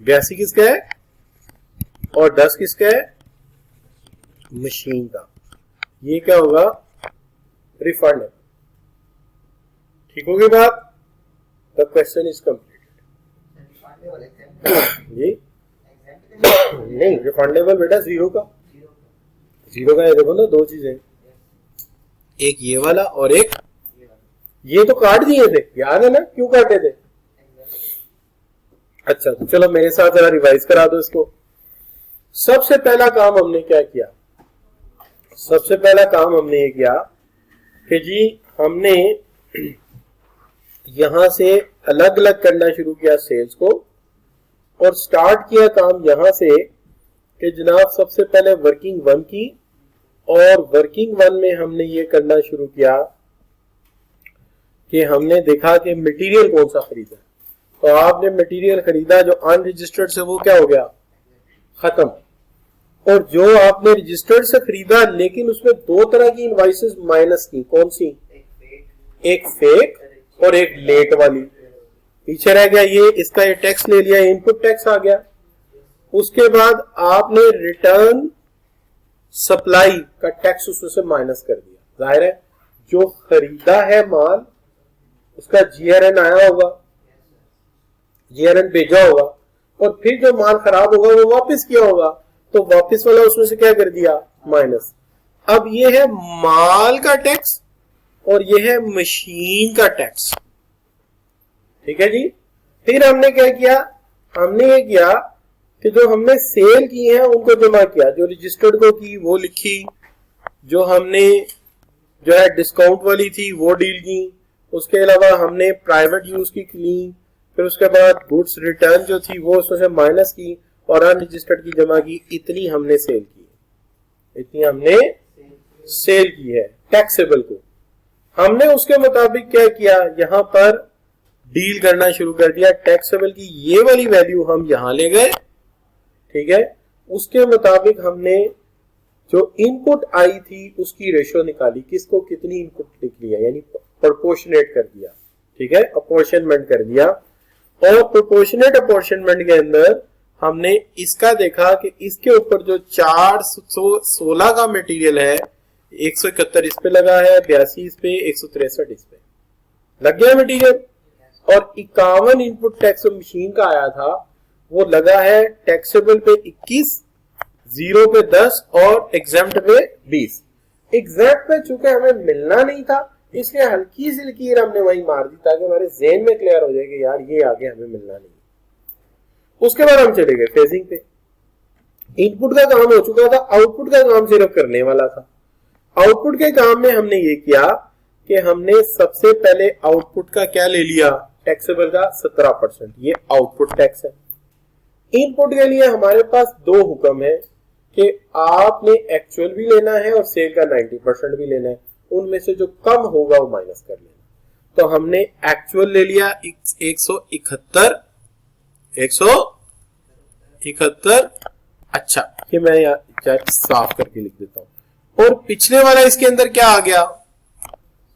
82 किसका है और 10 किसका है? मशीन का। ये क्या होगा? रिफंड। ठीक होगी बात? The question is completed. जी नहीं, रिफंडेबल बेटा जीरो का, जीरो का। ये देखो ना, दो चीजें, एक ये वाला और एक ये तो काट दिए थे, याद है ना क्यों काटे थे? अच्छा, तो चलो मेरे साथ जरा रिवाइज करा दो इसको। सबसे पहला काम हमने क्या किया? सबसे पहला काम हमने ये किया कि जी हमने यहां से अलग अलग करना शुरू किया सेल्स को, और स्टार्ट किया काम यहां से कि जनाब सबसे पहले वर्किंग वन की, और वर्किंग वन में हमने ये करना शुरू किया कि हमने देखा कि मटेरियल कौन सा खरीदा। तो आपने मटेरियल खरीदा जो अनरजिस्टर्ड से, वो क्या हो गया? खत्म। और जो आपने रजिस्टर्ड से खरीदा लेकिन उसमें दो तरह की इनवॉइसेस माइनस की, कौन सी? एक फेक और एक लेट वाली। पीछे रह गया ये, इसका ये टैक्स ले लिया, इनपुट टैक्स आ गया। उसके बाद आपने रिटर्न सप्लाई का टैक्स उसमें से माइनस कर दिया। जाहिर है जो खरीदा है माल उसका जीआरएन आया होगा, जीआरएन भेजा होगा, और फिर जो माल खराब होगा वो वापस किया होगा, तो वापस वाला उसमें से क्या कर दिया? माइनस। अब ये है माल का टैक्स और ये है मशीन का टैक्स। ठीक है जी। फिर हमने क्या किया? हमने ये किया कि जो हमने सेल की है उनको जमा किया, जो रजिस्टर्ड को की वो लिखी, जो हमने जो है डिस्काउंट वाली थी वो डील की, उसके अलावा हमने प्राइवेट यूज की ली, फिर उसके बाद गुड्स रिटर्न जो थी वो उसमें से माइनस की और अनरजिस्टर्ड की जमा की। इतनी हमने सेल की, इतनी हमने सेल की है टैक्सेबल को। हमने उसके मुताबिक क्या किया? यहां पर डील करना शुरू कर दिया। टैक्सेबल की ये वाली वैल्यू हम यहां ले गए ठीक है। उसके मुताबिक हमने जो इनपुट आई थी उसकी रेशो निकाली, किसको कितनी इनपुट लिख लिया, यानी प्रोपोर्शनेट कर दिया, ठीक है, अपॉर्शनमेंट कर दिया। और प्रोपोर्शनेट अपॉर्शनमेंट के अंदर हमने इसका देखा कि इसके ऊपर जो 416 का मटेरियल है, 171 इस पे लगा है, 82 इस पे, 163 इस पे लग गया मटेरियल। और 51 इनपुट टैक्स मशीन का आया था, वो लगा है टैक्सेबल पे 21, जीरो पे 10 और एग्जेम्प्ट पे 20। एग्जेम्प्ट पे चूंकि हमें मिलना नहीं था इसलिए हल्की सी लकीर हमने वही मार दी ताकि हमारे ज़हन में क्लियर हो जाए कि यार ये आगे हमें मिलना नहीं। उसके बाद हम चले गए फेजिंग पे। इनपुट का काम हो चुका था, आउटपुट का काम सिर्फ करने वाला था। आउटपुट के काम में हमने ये किया कि हमने सबसे पहले आउटपुट का क्या ले लिया, टैक्सेबल का 17%, ये आउटपुट टैक्स है। इनपुट के लिए हमारे पास दो हुक्म है कि आपने एक्चुअल भी लेना है और सेल का 90% भी लेना है, उनमें से जो कम होगा वो माइनस कर लेना। तो हमने एक्चुअल ले लिया 171। अच्छा, ये मैं यहाँ साफ करके लिख देता हूं। और पिछले वाला इसके अंदर क्या आ गया,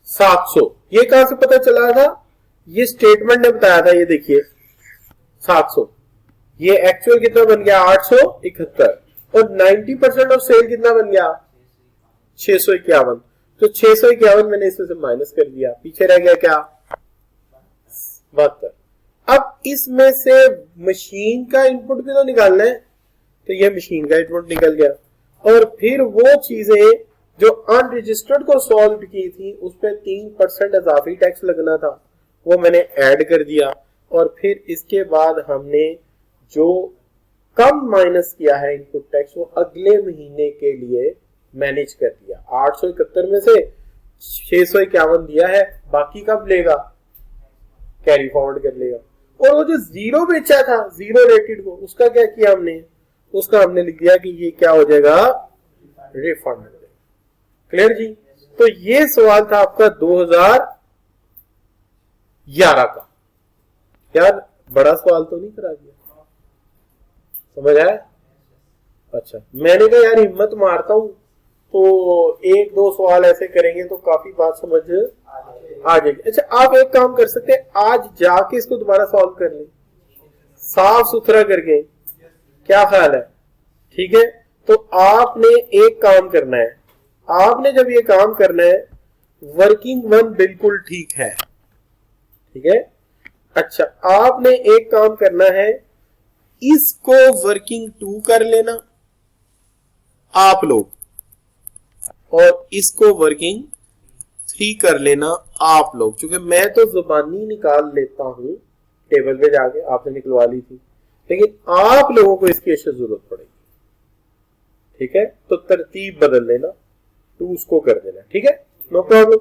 700। ये कहां से पता चला था, ये स्टेटमेंट ने बताया था। ये देखिए 700, ये एक्चुअल कितना बन गया 871 और 90% ऑफ सेल कितना बन गया 651। तो 651 मैंने इसमें से माइनस कर दिया, पीछे रह गया क्या 72। अब इसमें से मशीन का इनपुट भी तो निकालना है, तो ये मशीन का इनपुट निकल गया। और फिर वो चीजें जो अनरजिस्टर्ड को सॉल्व की थी उस पर 3% इजाफी टैक्स लगना था, वो मैंने ऐड कर दिया। और फिर इसके बाद हमने जो कम माइनस किया है इनपुट टैक्स वो अगले महीने के लिए मैनेज कर दिया। 871 में से 651 दिया है, बाकी कब लेगा, कैरी फॉरवर्ड कर लेगा। और वो जो जीरो बेचा था, जीरो रेटेड को, उसका क्या किया हमने, उसका हमने लिख दिया कि ये क्या हो जाएगा, रिफंड। क्लियर जी। तो ये सवाल था आपका 2011 का। यार बड़ा सवाल तो नहीं करा दिया, समझ आया। अच्छा, मैंने कहा यार हिम्मत मारता हूं तो एक दो सवाल ऐसे करेंगे तो काफी बात समझ आ जाएगी। अच्छा, आप एक काम कर सकते हैं, आज जाके इसको दोबारा सॉल्व कर लें साफ सुथरा करके, क्या ख्याल है, ठीक है। तो आपने एक काम करना है, आपने जब ये काम करना है, वर्किंग वन बिल्कुल ठीक है, ठीक है। अच्छा, आपने एक काम करना है, इसको वर्किंग 2 कर लेना आप लोग, और इसको वर्किंग 3 कर लेना आप लोग। क्योंकि मैं तो जुबानी निकाल लेता हूं टेबल पे जाके, आपने निकलवा ली थी, लेकिन आप लोगों को इसकी अशद जरूरत पड़ेगी, ठीक है। तो तरतीब बदल लेना, 2 उसको कर देना, ठीक है, नो प्रॉब्लम।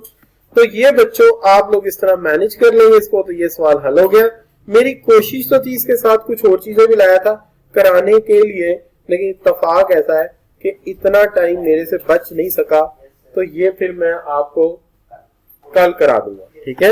तो ये बच्चों आप लोग इस तरह मैनेज कर लेंगे इसको, तो ये सवाल हल हो गया। मेरी कोशिश तो थी इसके साथ कुछ और चीजें भी लाया था कराने के लिए, लेकिन इत्तफाक ऐसा है कि इतना टाइम मेरे से बच नहीं सका, तो ये फिर मैं आपको कल करा दूंगा, ठीक है।